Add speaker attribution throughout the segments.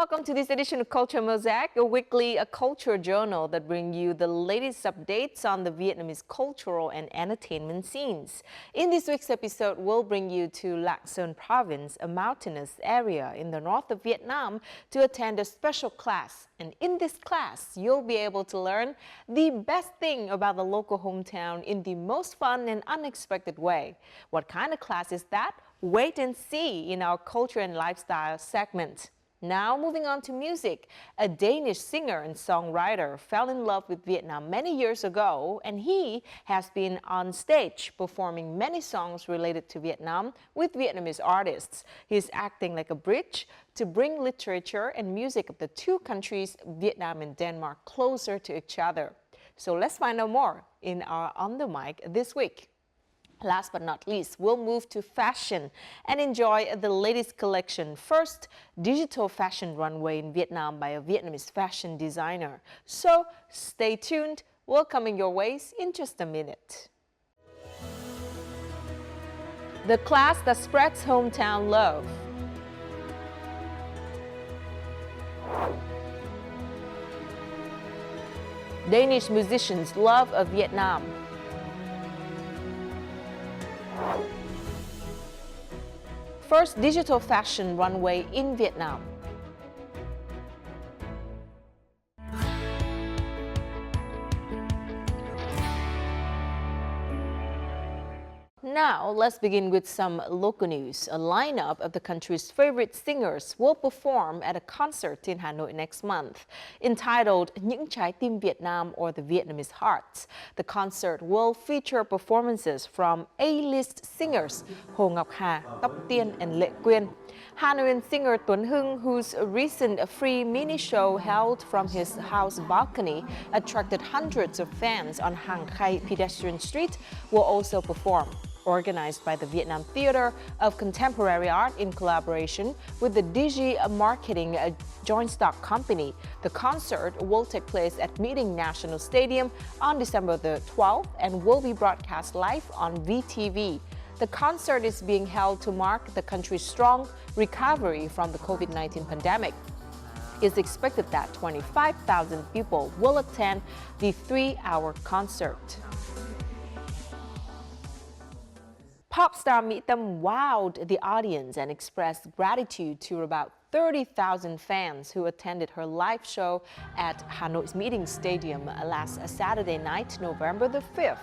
Speaker 1: Welcome to this edition of Culture Mosaic, a weekly culture journal that brings you the latest updates on the Vietnamese cultural and entertainment scenes. In this week's episode, we'll bring you to Lạng Sơn province, a mountainous area in the north of Vietnam, to attend a special class. And in this class, you'll be able to learn the best thing about the local hometown in the most fun and unexpected way. What kind of class is that? Wait and see in our culture and lifestyle segment. Now, moving on to music, a Danish singer and songwriter fell in love with Vietnam many years ago, and he has been on stage performing many songs related to Vietnam with Vietnamese artists. He's acting like a bridge to bring literature and music of the two countries, Vietnam and Denmark, closer to each other. So let's find out more in our On the Mic this week. Last but not least, we'll move to fashion and enjoy the latest collection. First, digital fashion runway in Vietnam by a Vietnamese fashion designer. So stay tuned. We're coming your ways in just a minute. The class that spreads hometown love. Danish musicians' love of Vietnam. First digital fashion runway in Vietnam. Now, let's begin with some local news. A lineup of the country's favorite singers will perform at a concert in Hà Nội next month. Entitled Những trái tim Việt Nam, or the Vietnamese Hearts, the concert will feature performances from A-list singers Hồ Ngọc Hà, Tóc Tiên, and Lệ Quyên. Hanoian singer Tuấn Hưng, whose recent free mini show held from his house balcony attracted hundreds of fans on Hàng Khay pedestrian street, will also perform. Organized by the Vietnam Theater of Contemporary Art in collaboration with the Digi Marketing Joint Stock Company. The concert will take place at Meeting National Stadium on December the 12th and will be broadcast live on VTV. The concert is being held to mark the country's strong recovery from the COVID-19 pandemic. It's expected that 25,000 people will attend the 3-hour concert. Pop star Mỹ Tâm wowed the audience and expressed gratitude to about 30,000 fans who attended her live show at Hanoi's Meeting Stadium last Saturday night, November the 5th.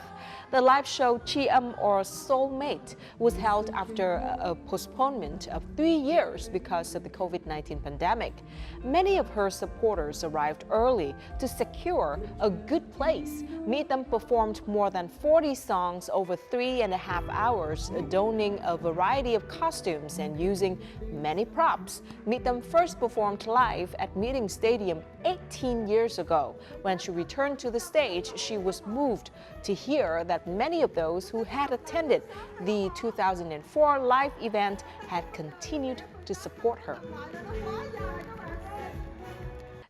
Speaker 1: The live show Chi Âm, or Soulmate, was held after a postponement of 3 years because of the COVID-19 pandemic. Many of her supporters arrived early to secure a good place. Mỹ Tâm performed more than 40 songs over 3.5 hours, donning a variety of costumes and using many props. Mỹ Tâm first performed live at Meeting Stadium 18 years ago. When she returned to the stage, she was moved to hear that many of those who had attended the 2004 live event had continued to support her.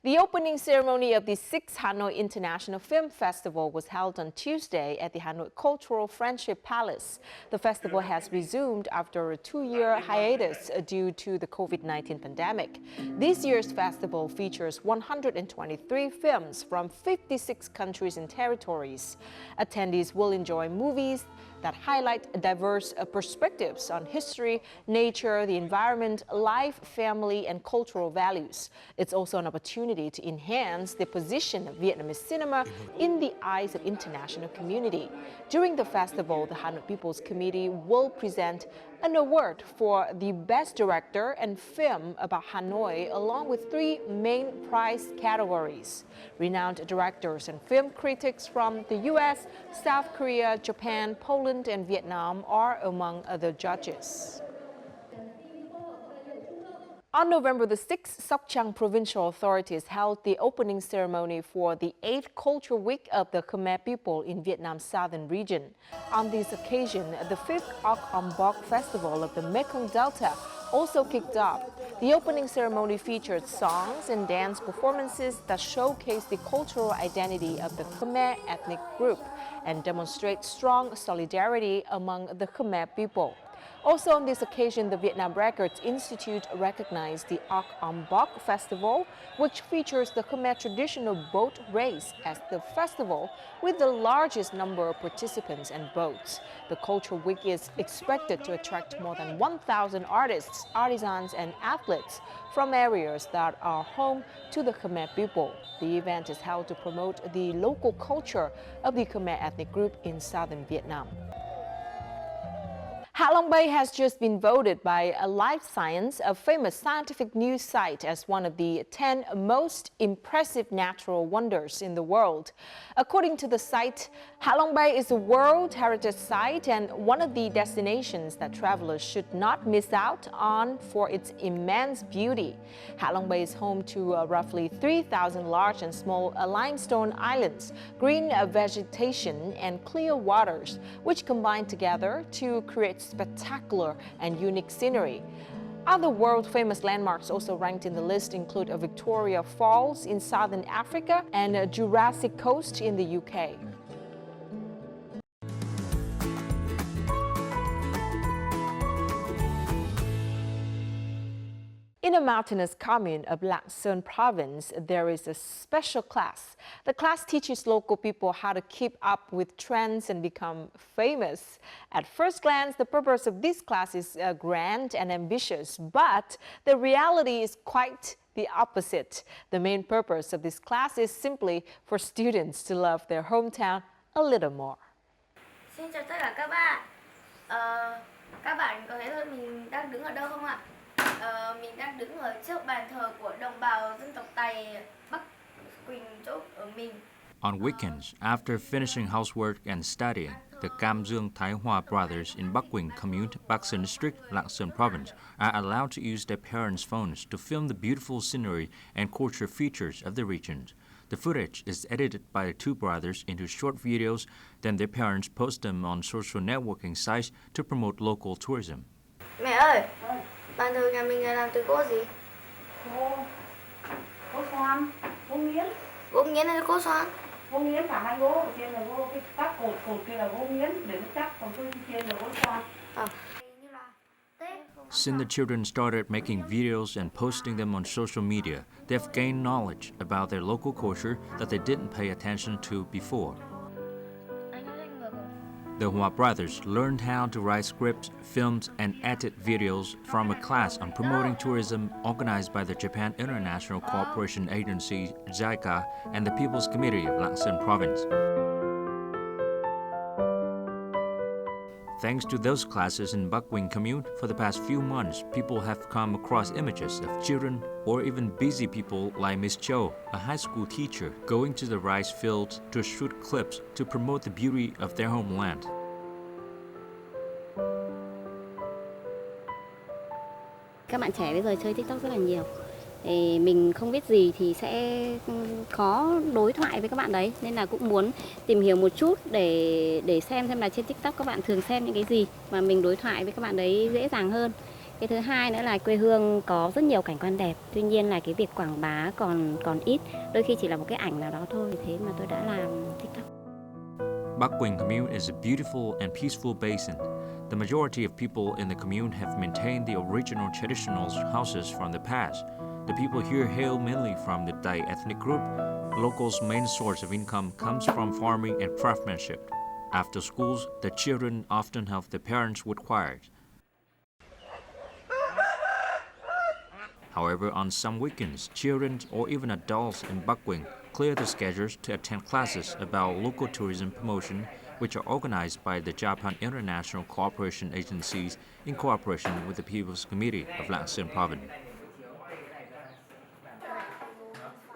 Speaker 1: The opening ceremony of the 6th Hanoi International Film Festival was held on Tuesday at the Hanoi Cultural Friendship Palace. The festival has resumed after a 2-year hiatus due to the COVID-19 pandemic. This year's festival features 123 films from 56 countries and territories. Attendees will enjoy movies that highlight diverse perspectives on history, nature, the environment, life, family, and cultural values. It's also an opportunity to enhance the position of Vietnamese cinema in the eyes of international community. During the festival, the Hanoi People's Committee will present an award for the Best Director and Film about Hanoi, along with 3 main prize categories. Renowned directors and film critics from the US, South Korea, Japan, Poland, and Vietnam are among the judges. On November the 6th, Sóc Trăng provincial authorities held the opening ceremony for the 8th Culture Week of the Khmer people in Vietnam's southern region. On this occasion, the 5th Oc Om Bok Festival of the Mekong Delta also kicked off. The opening ceremony featured songs and dance performances that showcase the cultural identity of the Khmer ethnic group and demonstrate strong solidarity among the Khmer people. Also on this occasion, the Vietnam Records Institute recognized the Ok Om Bok Festival, which features the Khmer traditional boat race as the festival with the largest number of participants and boats. The Culture Week is expected to attract more than 1,000 artists, artisans, and athletes from areas that are home to the Khmer people. The event is held to promote the local culture of the Khmer ethnic group in southern Vietnam. Ha Long Bay has just been voted by Life Science, a famous scientific news site, as one of the 10 most impressive natural wonders in the world. According to the site, Ha Long Bay is a World Heritage Site and one of the destinations that travelers should not miss out on for its immense beauty. Ha Long Bay is home to roughly 3,000 large and small limestone islands, green vegetation, and clear waters, which combine together to create spectacular and unique scenery. Other world-famous landmarks also ranked in the list include Victoria Falls in southern Africa and Jurassic Coast in the UK. In a mountainous commune of Lạng Sơn province, there is a special class. The class teaches local people how to keep up with trends and become famous. At first glance, the purpose of this class is grand and ambitious, but the reality is quite the opposite. The main purpose of this class is simply for students to love their hometown a little more.
Speaker 2: Xin chào tất cả các bạn. Các bạn có thấy mình đang đứng ở đâu không ạ? Mình đang đứng ở trước bàn thờ của đồng bào dân tộc Tày Bắc Quỳnh chỗ ở mình.
Speaker 3: On weekends, after finishing housework and studying, the Cam Dương Thái Hòa brothers in Bắc Quỳnh Commune, Bắc Sơn District, Lạng Sơn Province, are allowed to use their parents' phones to film the beautiful scenery and culture features of the region. The footage is edited by the two brothers into short videos, then their parents post them on social networking sites to promote local tourism.
Speaker 2: Mẹ ơi, bàn thờ nhà mình là làm từ gỗ gì?
Speaker 4: Gỗ xoan, gỗ nghiến.
Speaker 2: Gỗ nghiến hay gỗ xoan?
Speaker 4: Gỗ nghiến cả hai gỗ, ở trên là gỗ, các cột kia là gỗ nghiến để nó chắc, còn trên là gỗ xoan.
Speaker 3: Since the children started making videos and posting them on social media, they have gained knowledge about their local culture that they didn't pay attention to before. The Hoa brothers learned how to write scripts, films, and edit videos from a class on promoting tourism organized by the Japan International Cooperation Agency, JICA, and the People's Committee of Lạng Sơn Province. Thanks to those classes in Bắc Quỳnh Commune, for the past few months, people have come across images of children or even busy people like Miss Cho, a high school teacher, going to the rice fields to shoot clips to promote the beauty of their homeland.
Speaker 5: Các bạn trẻ bây giờ chơi TikTok rất là nhiều. Thì mình không biết gì thì sẽ khó đối thoại với các bạn đấy, nên là cũng muốn tìm hiểu một chút để xem là trên TikTok các bạn thường xem những cái gì mà mình đối thoại với các bạn đấy dễ dàng hơn. Cái thứ hai nữa là quê hương có rất nhiều cảnh quan đẹp, tuy nhiên là cái việc quảng bá còn ít, đôi khi chỉ là một cái ảnh nào đó thôi, thế mà tôi đã làm TikTok.
Speaker 3: Bắc Quỳnh Commune is a beautiful and peaceful basin. The majority of people in the commune have maintained the original traditional houses from the past. The people here hail mainly from the Thai ethnic group. Locals' main source of income comes from farming and craftsmanship. After schools, the children often help their parents with choirs. However, on some weekends, children or even adults in Bắc Quỳnh clear the schedules to attend classes about local tourism promotion, which are organized by the Japan International Cooperation Agencies in cooperation with the People's Committee of Lạng Sơn Province.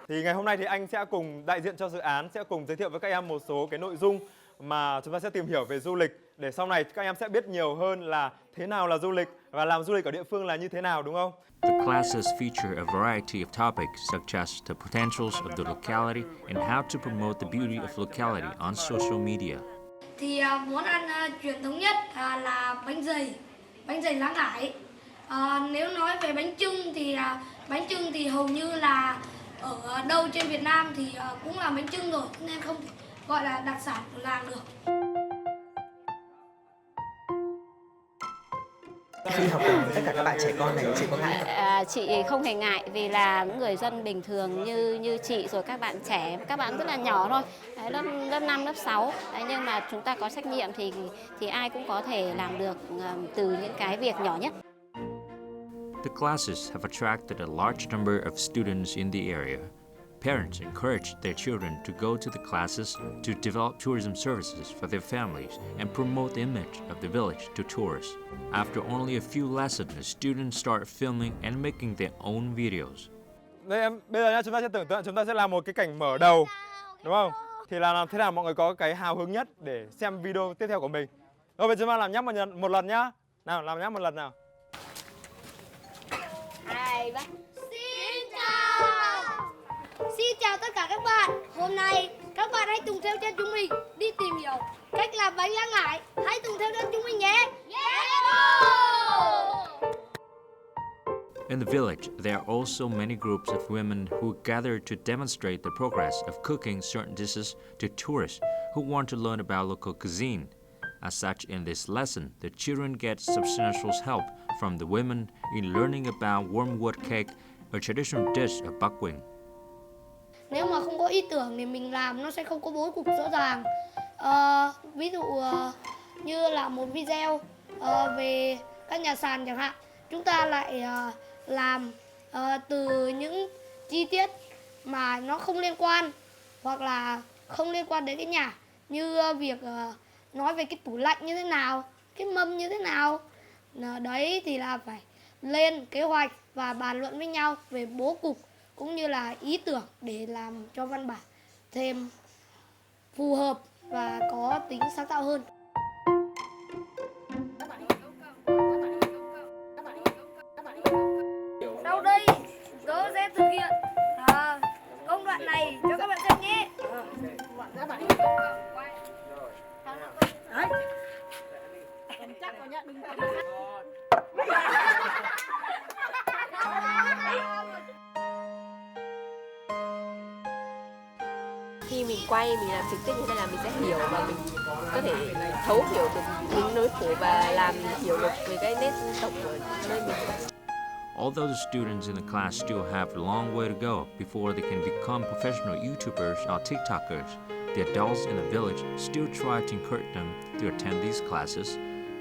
Speaker 6: Thì ngày hôm nay thì anh sẽ cùng đại diện cho dự án sẽ cùng giới thiệu với các em một số cái nội dung mà chúng ta sẽ tìm hiểu về du lịch, để sau này các em sẽ biết nhiều hơn là thế nào là du lịch và làm du lịch ở địa phương là như thế nào, đúng không?
Speaker 3: The classes feature a variety of topics such as the potentials of the locality and how to promote the beauty of locality on social media.
Speaker 7: Thì món ăn truyền thống nhất là bánh dày lá ngải. Nếu nói về bánh chưng thì hầu như là ở đâu trên Việt Nam thì cũng là bánh chưng rồi, nên không thể gọi là đặc sản của làng được.
Speaker 8: khi học cùng tất cả các bạn trẻ con này chị có ngại không?
Speaker 5: Chị không hề ngại vì là những người dân bình thường như chị rồi các bạn trẻ, các bạn rất là nhỏ thôi, đấy, lớp 5, lớp 6. Đấy, nhưng mà chúng ta có trách nhiệm thì ai cũng có thể làm được từ những cái việc nhỏ nhất.
Speaker 3: The classes have attracted a large number of students in the area. Parents encourage their children to go to the classes to develop tourism services for their families and promote the image of the village to tourists. After only a few lessons, the students start filming and making their own videos.
Speaker 6: Đây em, bây giờ nhá, chúng ta sẽ tưởng tượng chúng ta sẽ làm một cái cảnh mở đầu, đúng không? Thì là làm thế nào mọi người có cái hào hứng nhất để xem video tiếp theo của mình. Rồi bây giờ chúng ta làm nhắc một lần nhá. Nào, làm nhắc một lần nào.
Speaker 7: 2, 3. Xin chào tất cả các bạn. Hôm nay các bạn hãy cùng theo chân chúng mình đi tìm hiểu cách làm bánh lá ngải. Hãy cùng theo chân chúng mình nhé.
Speaker 3: In the village, there are also many groups of women who gather to demonstrate the progress of cooking certain dishes to tourists who want to learn about local cuisine. As such, in this lesson, the children get substantial help from the women in learning about wormwood cake, a traditional dish of Bắc Quỳnh.
Speaker 7: Nếu mà không có ý tưởng thì mình làm nó sẽ không có bố cục rõ ràng. Ví dụ như là một video về các nhà sàn chẳng hạn, chúng ta lại làm từ những chi tiết mà nó không liên quan hoặc là không liên quan đến cái nhà, như việc nói về cái tủ lạnh như thế nào, cái mâm như thế nào. Đấy thì là phải lên kế hoạch và bàn luận với nhau về bố cục cũng như là ý tưởng để làm cho văn bản thêm phù hợp và có tính sáng tạo hơn. Sau đây, tớ sẽ thực hiện công đoạn này cho các bạn xem nhé. Chắc có nhận đừng
Speaker 1: Khi mình quay, mình làm trực tiếp như thế là mình sẽ hiểu và mình có thể thấu hiểu được những nỗi khổ và làm hiểu được về cái nét dân tộc của nơi mình.
Speaker 3: Although the students in the class still have a long way to go before they can become professional YouTubers or TikTokers, the adults in the village still try to encourage them to attend these classes.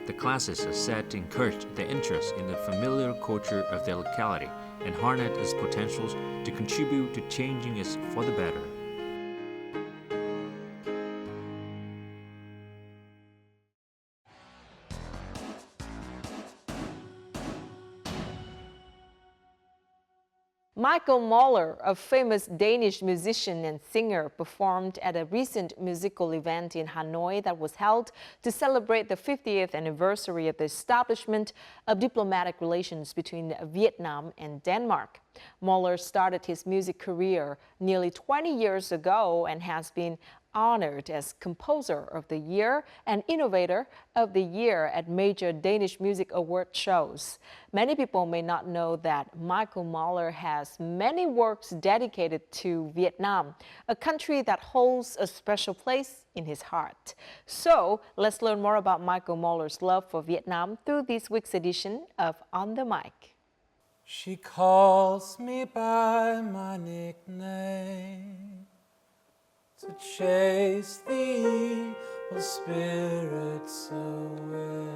Speaker 3: The classes are set to encourage their interest in the familiar culture of their locality and harness its potentials to contribute to changing it for the better.
Speaker 1: Michael Moller, a famous Danish musician and singer, performed at a recent musical event in Hanoi that was held to celebrate the 50th anniversary of the establishment of diplomatic relations between Vietnam and Denmark. Moller started his music career nearly 20 years ago and has been honored as Composer of the Year and Innovator of the Year at major Danish music award shows. Many people may not know that Michael Moller has many works dedicated to Vietnam, a country that holds a special place in his heart. So let's learn more about Michael Moller's love for Vietnam through this week's edition of On the Mic.
Speaker 9: She calls me by my nickname to chase the evil spirits away.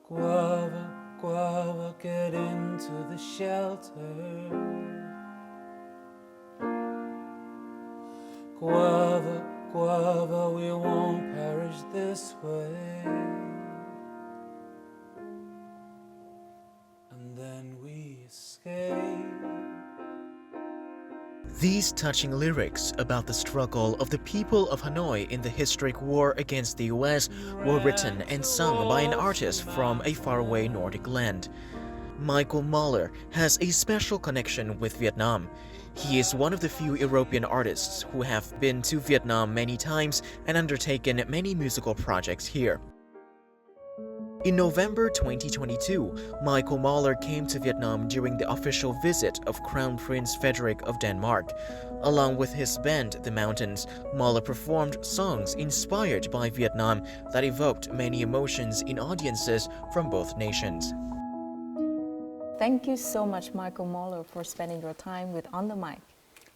Speaker 9: Guava, guava, get into the shelter. Guava, guava, we won't perish this way. And then we escape.
Speaker 8: These touching lyrics about the struggle of the people of Hanoi in the historic war against the US were written and sung by an artist from a faraway Nordic land. Michael Moller has a special connection with Vietnam. He is one of the few European artists who have been to Vietnam many times and undertaken many musical projects here. In November 2022, Michael Moller came to Vietnam during the official visit of Crown Prince Frederik of Denmark. Along with his band, The Mountains, Moller performed songs inspired by Vietnam that evoked many emotions in audiences from both nations.
Speaker 1: Thank you so much, Michael Moller, for spending your time with On the Mic.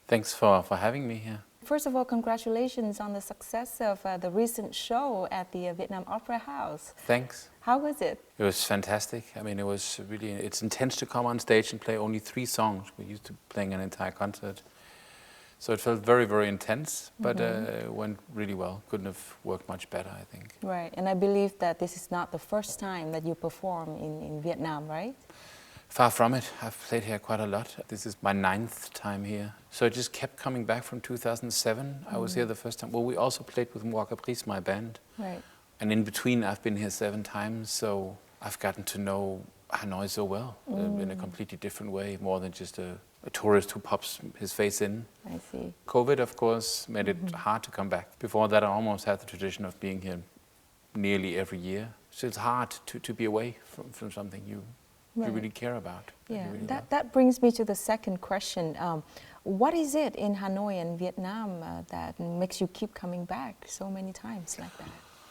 Speaker 9: Thanks for having me here.
Speaker 1: First of all, congratulations on the success of the recent show at the Vietnam Opera House.
Speaker 9: Thanks.
Speaker 1: How was it?
Speaker 9: It was fantastic. I mean, it's intense to come on stage and play only 3 songs. We're used to playing an entire concert. So it felt very, very intense, but it went really well. Couldn't have worked much better, I think.
Speaker 1: Right, and I believe that this is not the first time that you perform in Vietnam, right?
Speaker 9: Far from it. I've played here quite a lot. This is my 9th time here. So it just kept coming back from 2007. I was here the first time. Well, we also played with Caprice, my band.
Speaker 1: Right.
Speaker 9: And in between, I've been here 7 times, so I've gotten to know Hanoi so well in a completely different way, more than just a tourist who pops his face in.
Speaker 1: I see.
Speaker 9: COVID, of course, made it hard to come back. Before that, I almost had the tradition of being here nearly every year. So it's hard to be away from something you really care about.
Speaker 1: Yeah,
Speaker 9: Really
Speaker 1: that brings me to the second question. What is it in Hanoi and Vietnam that makes you keep coming back so many times like that?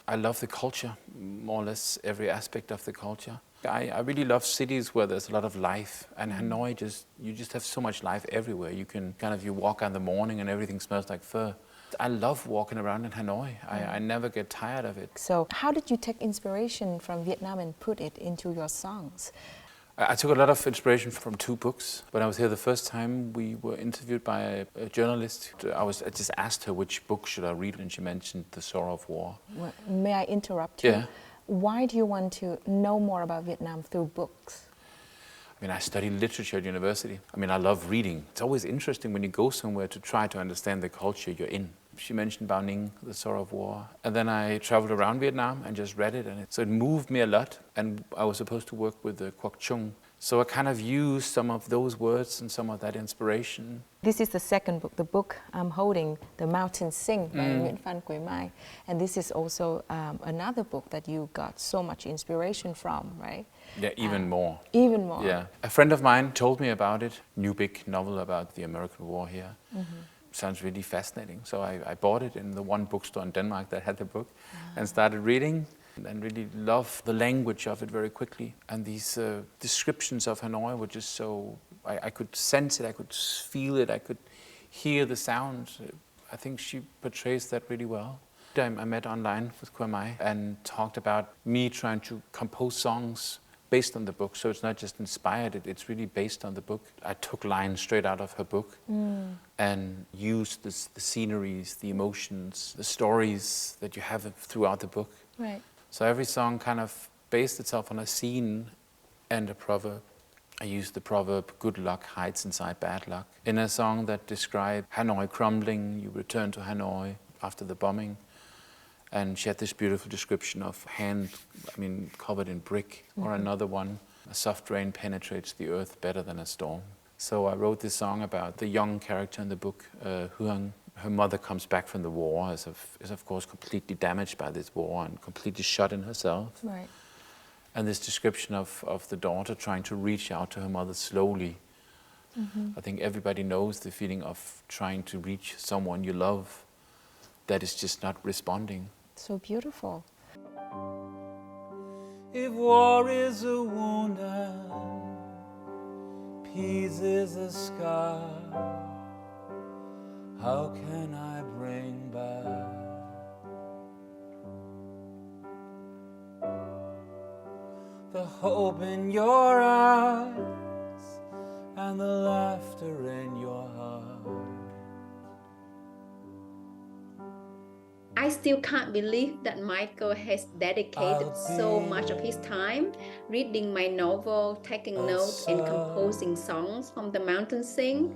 Speaker 9: I love the culture, more or less every aspect of the culture. I really love cities where there's a lot of life, and Hanoi you just have so much life everywhere. You can you walk out in the morning and everything smells like pho. I love walking around in Hanoi. I never get tired of it.
Speaker 1: So how did you take inspiration from Vietnam and put it into your songs?
Speaker 9: I took a lot of inspiration from 2 books. When I was here the first time, we were interviewed by a journalist. I just asked her which book should I read, and she mentioned The Sorrow of War.
Speaker 1: Well, may I interrupt you?
Speaker 9: Yeah.
Speaker 1: Why do you want to know more about Vietnam through books?
Speaker 9: I mean, I studied literature at university. I mean, I love reading. It's always interesting when you go somewhere to try to understand the culture you're in. She mentioned Bao Ninh, The Sorrow of War. And then I traveled around Vietnam and just read it. So it moved me a lot. And I was supposed to work with the Quoc Chung. So I kind of used some of those words and some of that inspiration.
Speaker 1: This is the second book, the book I'm holding, The Mountains Sing by Nguyễn Phan Quế Mai. And this is also another book that you got so much inspiration from, right?
Speaker 9: Yeah, even more.
Speaker 1: Even more.
Speaker 9: Yeah. A friend of mine told me about it, new big novel about the American war here. Sounds really fascinating. So I bought it in the one bookstore in Denmark that had the book and started reading and really loved the language of it very quickly. And these descriptions of Hanoi were just so, I could sense it, I could feel it, I could hear the sounds. I think she portrays that really well. I met online with Quế Mai and talked about me trying to compose songs based on the book, so it's not just inspired, it's really based on the book. I took lines straight out of her book and used the sceneries, the emotions, the stories that you have throughout the book.
Speaker 1: Right.
Speaker 9: So every song kind of based itself on a scene and a proverb. I used the proverb, good luck hides inside bad luck. In a song that described Hanoi crumbling, you return to Hanoi after the bombing. And she had this beautiful description of covered in brick, or another one, a soft rain penetrates the earth better than a storm. So I wrote this song about the young character in the book, Huang. Her mother comes back from the war, is of course completely damaged by this war and completely shut in herself.
Speaker 1: Right.
Speaker 9: And this description of the daughter trying to reach out to her mother slowly. I think everybody knows the feeling of trying to reach someone you love that is just not responding.
Speaker 1: So beautiful.
Speaker 9: If war is a wound and peace is a scar, how can I bring back the hope in your eyes and the laughter in your heart?
Speaker 10: I still can't believe that Michael has dedicated so much of his time reading my novel, taking notes, and composing songs from The Mountains Sing.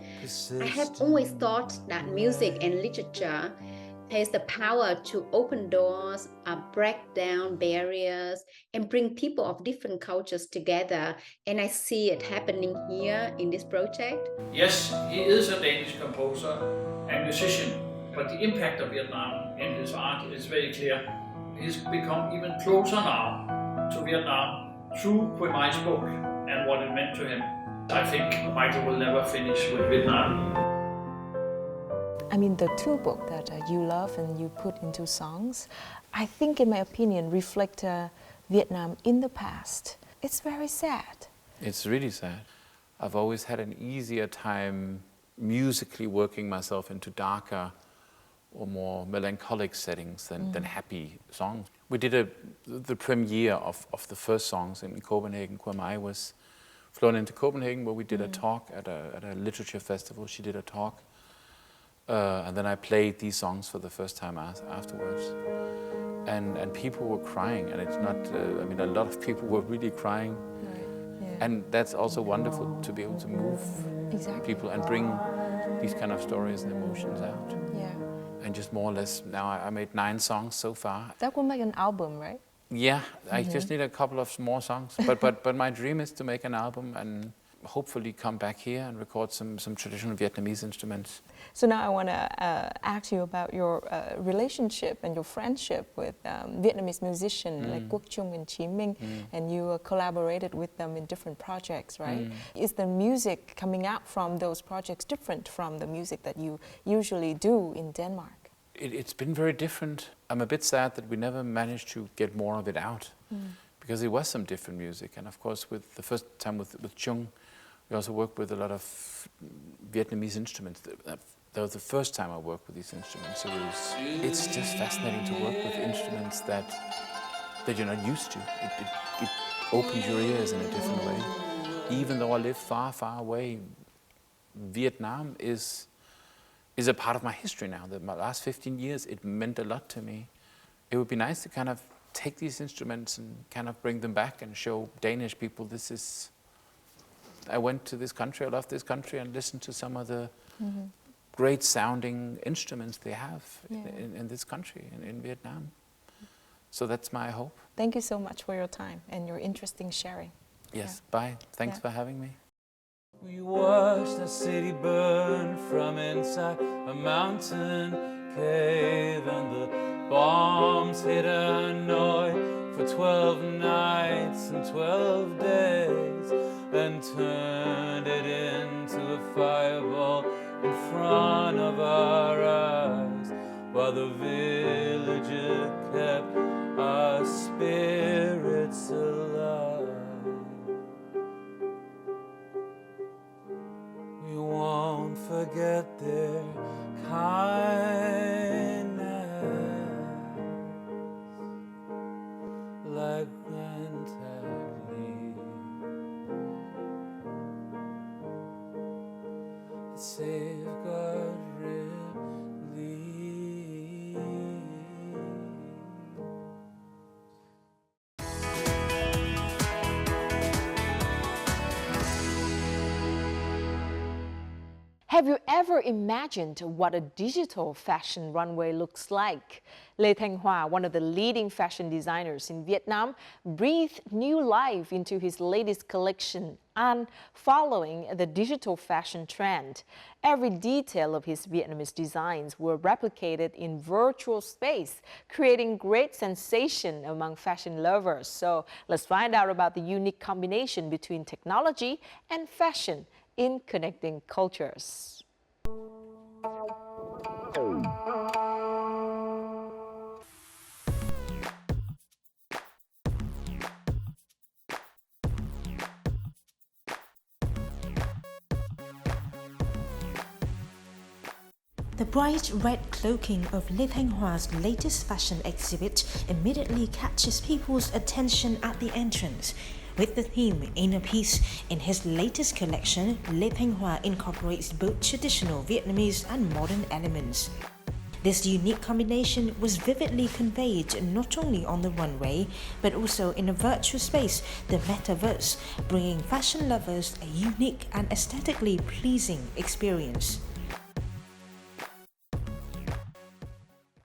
Speaker 10: I have always thought that music and literature has the power to open doors, break down barriers, and bring people of different cultures together. And I see it happening here in this project.
Speaker 11: Yes, he is a Danish composer and musician, but the impact of Vietnam in his art is very clear. He's become even closer now to Vietnam through Quay Mai's book and what it meant to him. I think Michael will never finish with Vietnam.
Speaker 1: I mean, the two books that you love and you put into songs, I think, in my opinion, reflect Vietnam in the past. It's very sad.
Speaker 9: It's really sad. I've always had an easier time musically working myself into darker or more melancholic settings than happy songs. We did the premiere of the first songs in Copenhagen. Quay Mai was flown into Copenhagen, where we did a talk at a literature festival. She did a talk. And then I played these songs for the first time afterwards. And people were crying, and it's not, I mean, a lot of people were really crying.
Speaker 1: Right. Yeah.
Speaker 9: And that's also wonderful to be able to move people and bring these kind of stories and emotions out.
Speaker 1: Yeah.
Speaker 9: And just more or less, now I made 9 songs so far.
Speaker 1: That will make an album, right?
Speaker 9: Yeah, I just need a couple of more songs. But my dream is to make an album and hopefully come back here and record some traditional Vietnamese instruments.
Speaker 1: So now I want to ask you about your relationship and your friendship with Vietnamese musicians like Quốc Trung and Chí Minh, and you collaborated with them in different projects, right? Is the music coming out from those projects different from the music that you usually do in Denmark?
Speaker 9: It's been very different. I'm a bit sad that we never managed to get more of it out, because it was some different music. And of course, with the first time with Chung, we also worked with a lot of Vietnamese instruments. That was the first time I worked with these instruments. It's just fascinating to work with instruments that you're not used to. It opens your ears in a different way. Even though I live far, far away, Vietnam is a part of my history now. My last 15 years, it meant a lot to me. It would be nice to kind of take these instruments and kind of bring them back and show Danish people I went to this country, I love this country, and listened to some of the great sounding instruments they have in this country, in Vietnam. So that's my hope.
Speaker 1: Thank you so much for your time and your interesting sharing.
Speaker 9: Yes, bye. Thanks for having me.
Speaker 12: We watched the city burn from inside a mountain cave, and the bombs hit Hanoi for 12 nights and 12 days, and turned it into a fireball in front of our eyes, while the villager kept our spirits alive. We won't forget their kindness, like safeguard relief.
Speaker 1: Have you ever imagined what a digital fashion runway looks like? Lê Thanh Hoa, one of the leading fashion designers in Vietnam, breathed new life into his latest collection and following the digital fashion trend. Every detail of his Vietnamese designs were replicated in virtual space, creating great sensation among fashion lovers. So let's find out about the unique combination between technology and fashion in connecting cultures.
Speaker 13: The bright red cloaking of Lê Thanh Hoa's latest fashion exhibit immediately catches people's attention at the entrance. With the theme Inner Peace, in his latest collection, Lê Thanh Hoa incorporates both traditional Vietnamese and modern elements. This unique combination was vividly conveyed not only on the runway, but also in a virtual space, the metaverse, bringing fashion lovers a unique and aesthetically pleasing experience.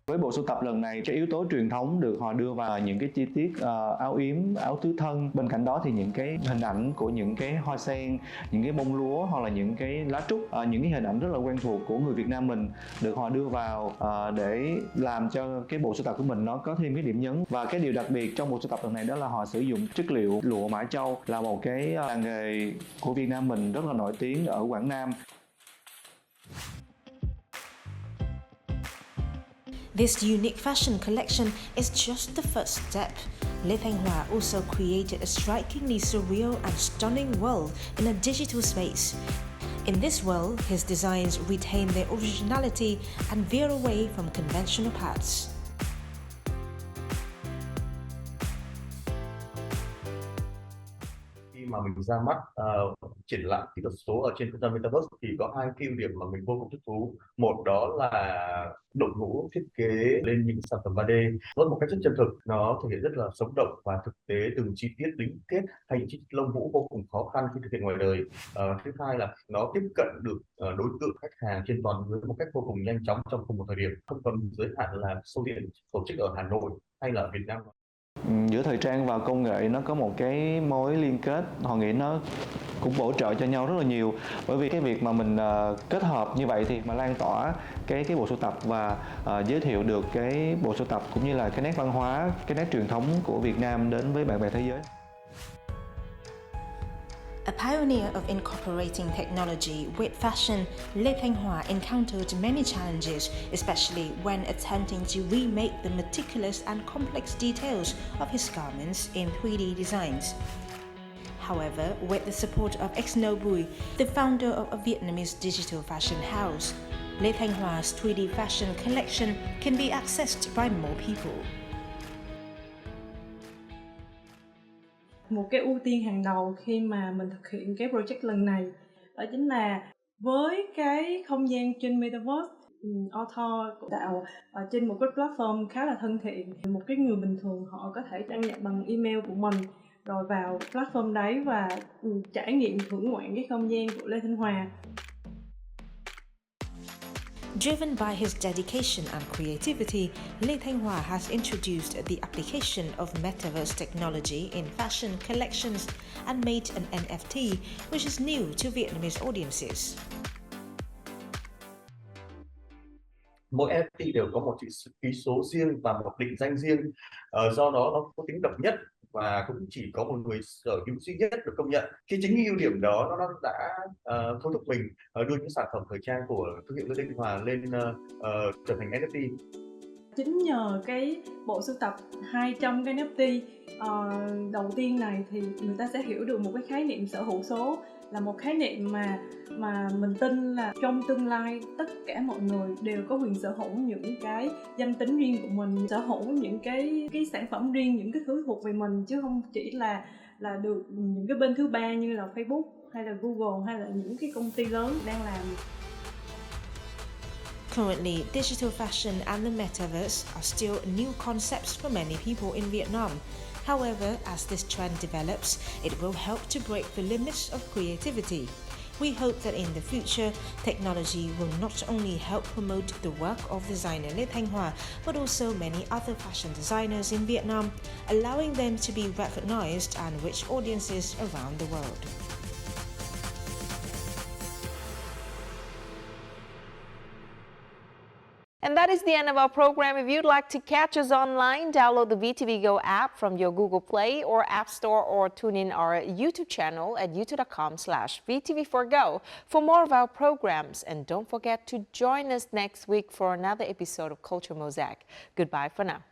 Speaker 14: Với Với bộ sưu tập lần này, cái yếu tố truyền thống được họ đưa vào những cái chi tiết áo yếm, áo tứ thân. Bên cạnh đó thì những cái hình ảnh của những cái hoa sen, những cái bông lúa hoặc là những cái lá trúc, những cái hình ảnh rất là quen thuộc của người Việt Nam mình được họ đưa vào để làm cho cái bộ sưu tập của mình nó có thêm cái điểm nhấn. Và cái điều đặc biệt trong bộ sưu tập lần này đó là họ sử dụng chất liệu lụa Mã Châu, là một cái làng nghề của Việt Nam mình rất là nổi tiếng ở Quảng Nam.
Speaker 13: This unique fashion collection is just the first step. Lê Thanh Hòa also created a strikingly surreal and stunning world in a digital space. In this world, his designs retain their originality and veer away from conventional paths.
Speaker 15: Khi mà mình ra mắt triển lãm kỹ thuật số ở trên không gian Metaverse thì có hai cái ưu điểm mà mình vô cùng thích thú. Một đó là đội ngũ thiết kế lên những sản phẩm 3D với một cách rất chân thực, nó thể hiện rất là sống động và thực tế, từng chi tiết đính kết hay những chi tiết lông vũ vô cùng khó khăn khi thực hiện ngoài đời. Thứ hai là nó tiếp cận được đối tượng khách hàng trên toàn giới một cách vô cùng nhanh chóng trong cùng một thời điểm, không còn giới hạn là show diễn tổ chức ở Hà Nội hay là ở Việt Nam.
Speaker 14: Giữa thời trang và công nghệ nó có một cái mối liên kết, họ nghĩ nó cũng bổ trợ cho nhau rất là nhiều. Bởi vì cái việc mà mình kết hợp như vậy thì mà lan tỏa cái bộ sưu tập và giới thiệu được cái bộ sưu tập cũng như là cái nét văn hóa, cái nét truyền thống của Việt Nam đến với bạn bè thế giới.
Speaker 13: A pioneer of incorporating technology with fashion, Lê Thanh Hòa encountered many challenges, especially when attempting to remake the meticulous and complex details of his garments in 3D designs. However, with the support of Exno Bui, the founder of a Vietnamese digital fashion house, Lê Thanh Hòa,'s 3D fashion collection can be accessed by more people.
Speaker 16: Một cái ưu tiên hàng đầu khi mà mình thực hiện cái project lần này đó chính là với cái không gian trên Metaverse, author tạo trên một cái platform khá là thân thiện. Một cái người bình thường họ có thể đăng nhập bằng email của mình rồi vào platform đấy và trải nghiệm thưởng ngoạn cái không gian của Lê Thanh Hòa.
Speaker 13: Driven by his dedication and creativity, Lê Thanh Hòa has introduced the application of metaverse technology in fashion collections and made an NFT, which is new to Vietnamese audiences.
Speaker 15: Mỗi NFT đều có một chữ ký số riêng và một định danh riêng, do đó nó có tính độc nhất và cũng chỉ có một người sở hữu duy nhất được công nhận. Cái chính ưu điểm đó nó đã thôi thúc mình đưa những sản phẩm thời trang của thương hiệu Lê Thanh Hòa lên trở thành NFT.
Speaker 16: Chính nhờ cái bộ sưu tập 200 cái NFT đầu tiên này thì người ta sẽ hiểu được một cái khái niệm sở hữu số, là một khái niệm mà mình tin là trong tương lai tất cả mọi người đều có quyền sở hữu những cái danh tính riêng của mình, sở hữu những cái sản phẩm riêng, những cái thứ thuộc về mình, chứ không chỉ là được những cái bên thứ ba như là Facebook hay là Google hay là những cái công ty lớn đang làm.
Speaker 13: Currently, digital fashion and the metaverse are still new concepts for many people in Vietnam. However, as this trend develops, it will help to break the limits of creativity. We hope that in the future, technology will not only help promote the work of designer Lê Thanh Hòa, but also many other fashion designers in Vietnam, allowing them to be recognized and reach audiences around the world.
Speaker 1: And that is the end of our program. If you'd like to catch us online, download the VTV Go app from your Google Play or App Store, or tune in our YouTube channel at youtube.com/VTV4Go for more of our programs. And don't forget to join us next week for another episode of Culture Mosaic. Goodbye for now.